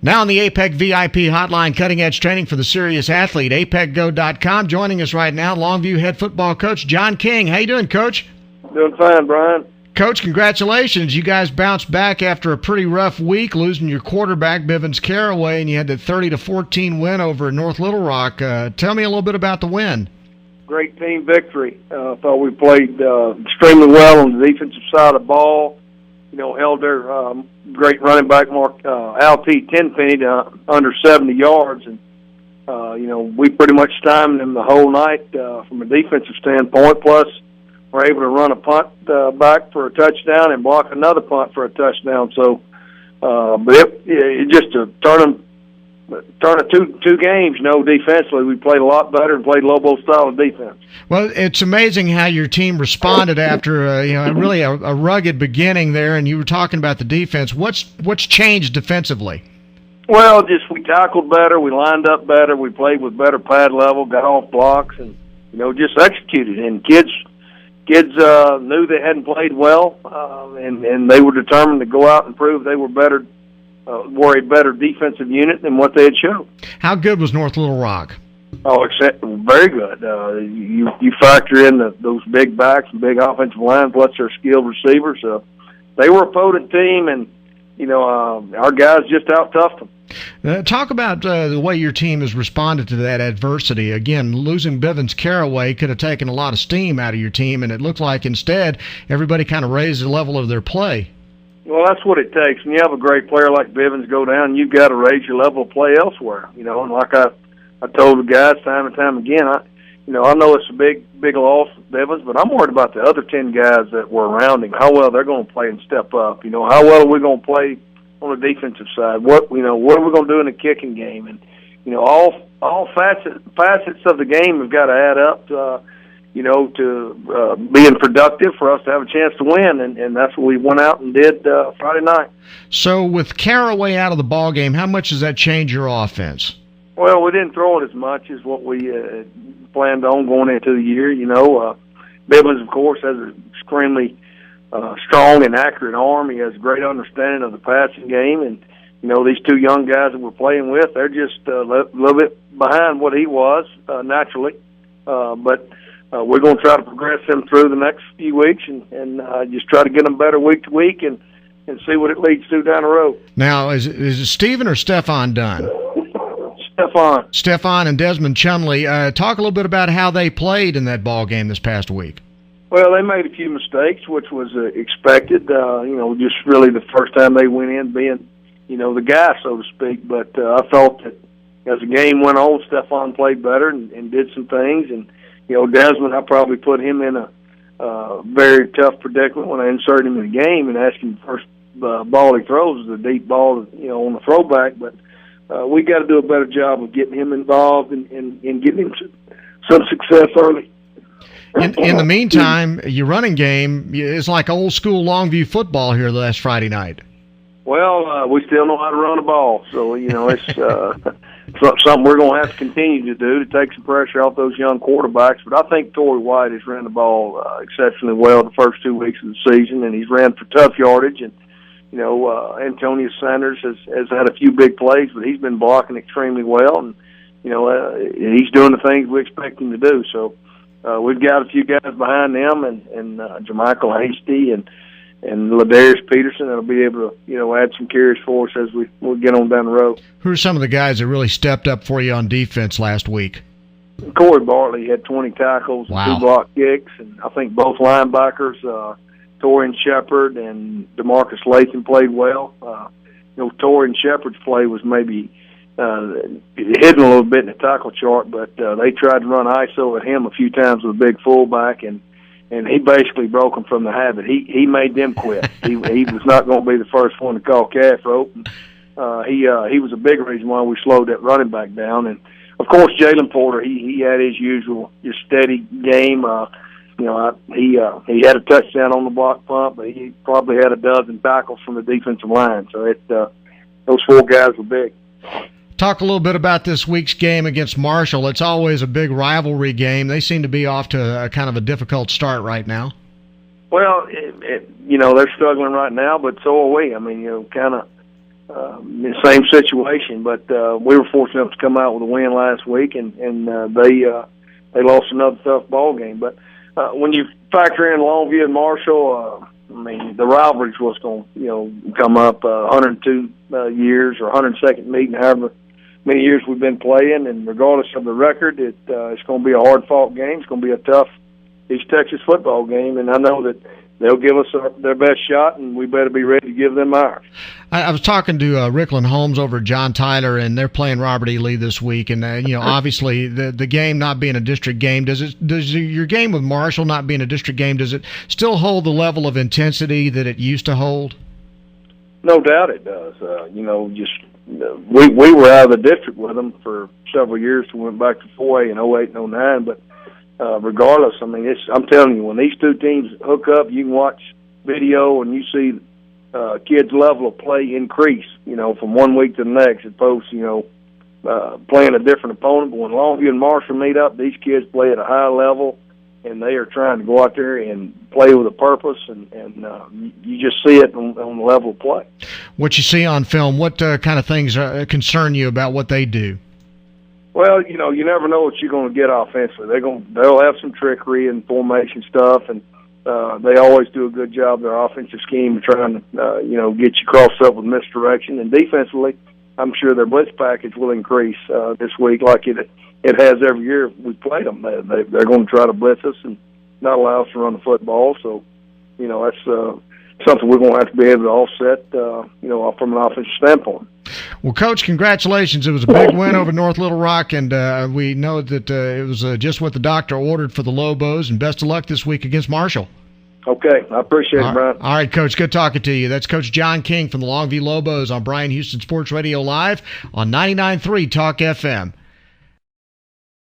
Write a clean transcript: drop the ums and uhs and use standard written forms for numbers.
Now on the APEC VIP hotline, cutting-edge training for the serious athlete, apecgo.com. Joining us right now, Longview head football coach John King. How you doing, Coach? Doing fine, Bryan. Coach, congratulations. You guys bounced back after a pretty rough week, losing your quarterback, Bivens Caraway, and you had the 30-14 win over North Little Rock. Tell me a little bit about the win. Great team victory. I thought we played extremely well on the defensive side of the ball. Held their great running back, Al T. Tenpenny, to under 70 yards. And, we pretty much stymied them the whole night from a defensive standpoint. Plus, we're able to run a punt back for a touchdown and block another punt for a touchdown. So, but it just to turn two games, defensively, we played a lot better and played Lobo style of defense. Well, it's amazing how your team responded after really a rugged beginning there. And you were talking about the defense. What's changed defensively? Well, just we tackled better, we lined up better, we played with better pad level, got off blocks, and just executed. And kids knew they hadn't played well, and they were determined to go out and prove they were better. Were a better defensive unit than what they had shown. How good was North Little Rock? Oh, very good. You factor in those big backs and big offensive line, plus their skilled receivers. They were a potent team, and our guys just out-toughed them. Talk about the way your team has responded to that adversity. Again, losing Bivens Caraway could have taken a lot of steam out of your team, and it looked like instead everybody kind of raised the level of their play. Well, that's what it takes. When you have a great player like Bivens go down, you've got to raise your level of play elsewhere. And like I told the guys time and time again, I know it's a big loss for Bivens, but I'm worried about the other 10 guys that were around him, how well they're going to play and step up. How well are we going to play on the defensive side? What are we going to do in the kicking game? And all facets of the game have got to add up to being productive for us to have a chance to win, and that's what we went out and did Friday night. So with Caraway out of the ball game, how much does that change your offense? Well, we didn't throw it as much as what we planned on going into the year. Bivens, of course, has an extremely strong and accurate arm. He has a great understanding of the passing game, and these two young guys that we're playing with, they're just a little bit behind what he was naturally, but we're going to try to progress them through the next few weeks and just try to get them better week to week and see what it leads to down the road. Now, is it Stephen or Stefan done? Stefan and Desmond Chumley. Talk a little bit about how they played in that ball game this past week. Well, they made a few mistakes, which was expected. Just really the first time they went in being, the guy, so to speak. But I thought that as the game went on, Stefan played better and did some things. And, Desmond, I probably put him in a very tough predicament when I inserted him in the game and asked him the first ball he throws is a deep ball, on the throwback. But we got to do a better job of getting him involved and getting him some success early. In the meantime, your running game is like old school Longview football here last Friday night. Well, we still know how to run the ball, so it's something we're going to have to continue to do to take some pressure off those young quarterbacks. But I think Torrey White has ran the ball exceptionally well the first 2 weeks of the season, and he's ran for tough yardage. And Antonio Sanders has had a few big plays, but he's been blocking extremely well, and he's doing the things we expect him to do. So we've got a few guys behind them, and Jermichael Hasty and Ladarius Peterson that'll be able to add some carries for us as we'll get on down the road. Who are some of the guys that really stepped up for you on defense last week? Corey Bartley had 20 tackles, wow, and 2 block kicks, and I think both linebackers, Torian Shepard and DeMarcus Latham, played well. Torian Shepard's play was maybe hidden a little bit in the tackle chart, but they tried to run ISO at him a few times with a big fullback, and he basically broke them from the habit. He made them quit. He was not going to be the first one to call calf rope. He was a big reason why we slowed that running back down. And of course, Jalen Porter, he had his usual just steady game. He had a touchdown on the block punt, but he probably had a dozen tackles from the defensive line. So those 4 guys were big. Talk a little bit about this week's game against Marshall. It's always a big rivalry game. They seem to be off to a kind of a difficult start right now. Well, they're struggling right now, but so are we. I mean, kind of the same situation. But we were fortunate enough to come out with a win last week, and they lost another tough ball game. But when you factor in Longview and Marshall, I mean, the rivalries was going to, come up 102 years or 102nd meeting, however many years we've been playing, and regardless of the record, it's going to be a hard-fought game. It's going to be a tough East Texas football game, and I know that they'll give us their best shot, and we better be ready to give them ours. I was talking to Rickland Holmes over at John Tyler, and they're playing Robert E. Lee this week. And obviously the game not being a district game, does your game with Marshall not being a district game, does it still hold the level of intensity that it used to hold? No doubt it does. We were out of the district with them for several years. We went back to 4A in 08 and 09, but regardless, I mean, I'm telling you, when these two teams hook up, you can watch video and you see kids' level of play increase, from one week to the next, as opposed to, playing a different opponent. But when Longview and Marshall meet up, these kids play at a high level, and they are trying to go out there and play with a purpose, and you just see it on the level of play. What you see on film, what kind of things concern you about what they do? Well, you never know what you're going to get offensively. They'll have some trickery and formation stuff, and they always do a good job. Their offensive scheme of trying to, get you crossed up with misdirection. And defensively, I'm sure their blitz package will increase this week, like it has every year we played them. They're going to try to blitz us and not allow us to run the football. So, that's something we're going to have to be able to offset, from an offensive standpoint. Well, Coach, congratulations. It was a big win over North Little Rock, and we know that it was just what the doctor ordered for the Lobos, and best of luck this week against Marshall. Okay, I appreciate it, Bryan. All right, Coach, good talking to you. That's Coach John King from the Longview Lobos on Bryan Houston Sports Radio Live on 99.3 Talk FM.